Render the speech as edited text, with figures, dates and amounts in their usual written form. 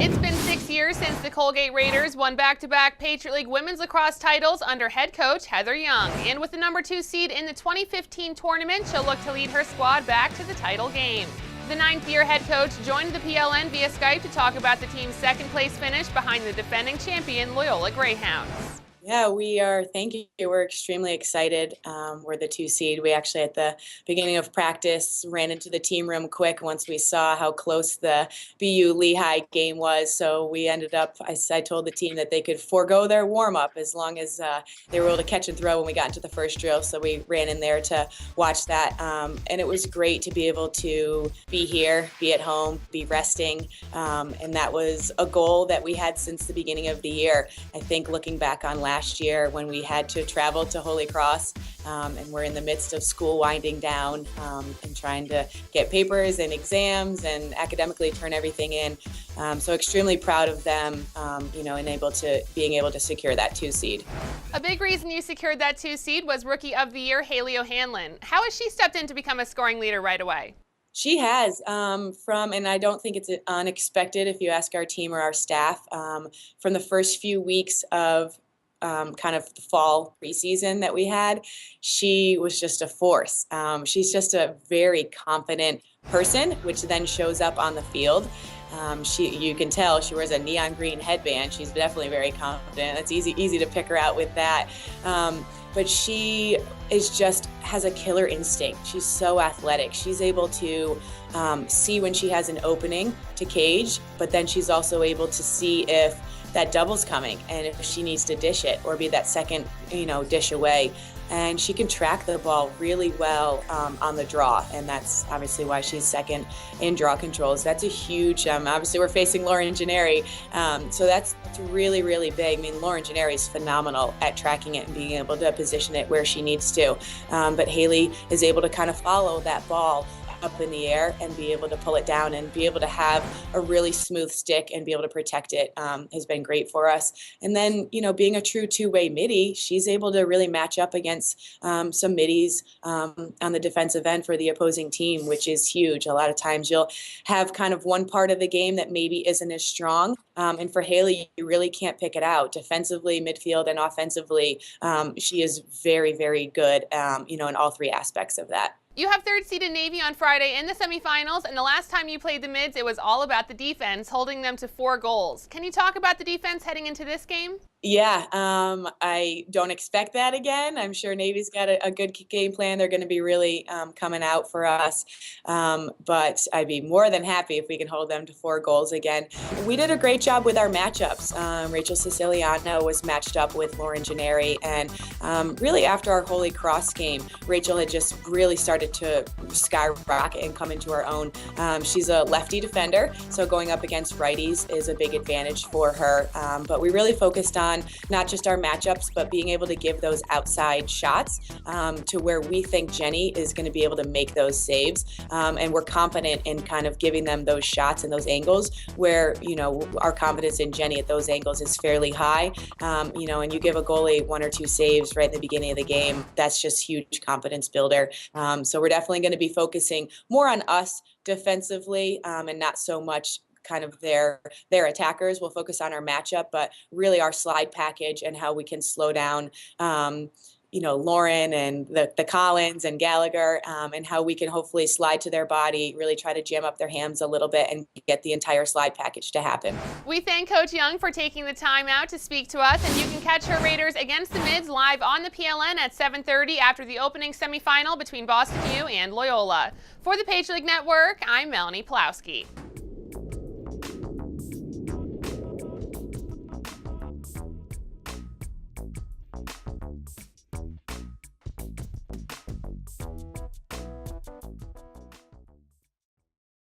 It's been 6 years since the Colgate Raiders won back-to-back Patriot League women's lacrosse titles under head coach Heather Young. And with the #2 seed in the 2015 tournament, she'll look to lead her squad back to the title game. The 9th-year head coach joined the PLN via Skype to talk about the team's second-place finish behind the defending champion Loyola Greyhounds. Yeah, we are. Thank you. We're extremely excited. We're the 2 seed. We actually, at the beginning of practice, ran into the team room quick once we saw how close the BU Lehigh game was. So we ended up, I told the team that they could forego their warm-up as long as they were able to catch and throw when we got into the first drill. So we ran in there to watch that. And it was great to be able to be here, be at home, be resting. And that was a goal that we had since the beginning of the year. I think looking back on last year when we had to travel to Holy Cross, and we're in the midst of school winding down and trying to get papers and exams and academically turn everything in. So extremely proud of them, and being able to secure that 2 seed. A big reason you secured that 2 seed was Rookie of the Year Haley O'Hanlon. How has she stepped in to become a scoring leader right away? She has, and I don't think it's unexpected if you ask our team or our staff, from the first few weeks of kind of the fall preseason that we had, she was just a force. She's just a very confident person, which then shows up on the field. You can tell she wears a neon green headband. She's definitely very confident. It's easy to pick her out with that. But she has a killer instinct. She's so athletic. She's able to see when she has an opening to cage, but then she's also able to see if that double's coming and if she needs to dish it or be that second, dish away. And she can track the ball really well on the draw, and that's obviously why she's second in draw controls. That's a huge, obviously we're facing Lauren Gennari, so that's really, really big. I mean, Lauren Gennari is phenomenal at tracking it and being able to position it where she needs to, but Haley is able to kind of follow that ball up in the air and be able to pull it down and be able to have a really smooth stick and be able to protect it has been great for us. And then, being a true 2-way midi, she's able to really match up against some middies on the defensive end for the opposing team, which is huge. A lot of times you'll have kind of one part of the game that maybe isn't as strong. And for Haley, you really can't pick it out. Defensively, midfield, and offensively, she is very, very good, in all 3 aspects of that. You have third-seeded Navy on Friday in the semifinals, and the last time you played the Mids, it was all about the defense, holding them to 4 goals. Can you talk about the defense heading into this game? Yeah, I don't expect that again. I'm sure Navy's got a good game plan. They're going to be really coming out for us. But I'd be more than happy if we can hold them to 4 goals again. We did a great job with our matchups. Rachel Siciliano was matched up with Lauren Gennari. And really after our Holy Cross game, Rachel had just really started to skyrocket and come into her own. She's a lefty defender, so going up against righties is a big advantage for her. But we really focused on not just our matchups, but being able to give those outside shots to where we think Jenny is going to be able to make those saves. And we're confident in kind of giving them those shots and those angles where, our confidence in Jenny at those angles is fairly high. And you give a goalie 1 or 2 saves right in the beginning of the game, that's just huge confidence builder. So we're definitely going to be focusing more on us defensively and not so much kind of their attackers. We'll focus on our matchup, but really our slide package and how we can slow down, Lauren and the Collins and Gallagher, and how we can hopefully slide to their body, really try to jam up their hams a little bit and get the entire slide package to happen. We thank Coach Young for taking the time out to speak to us, and you can catch her Raiders against the Mids live on the PLN at 7:30 after the opening semifinal between Boston U and Loyola. For the Patriot League Network, I'm Melanie Pulowski.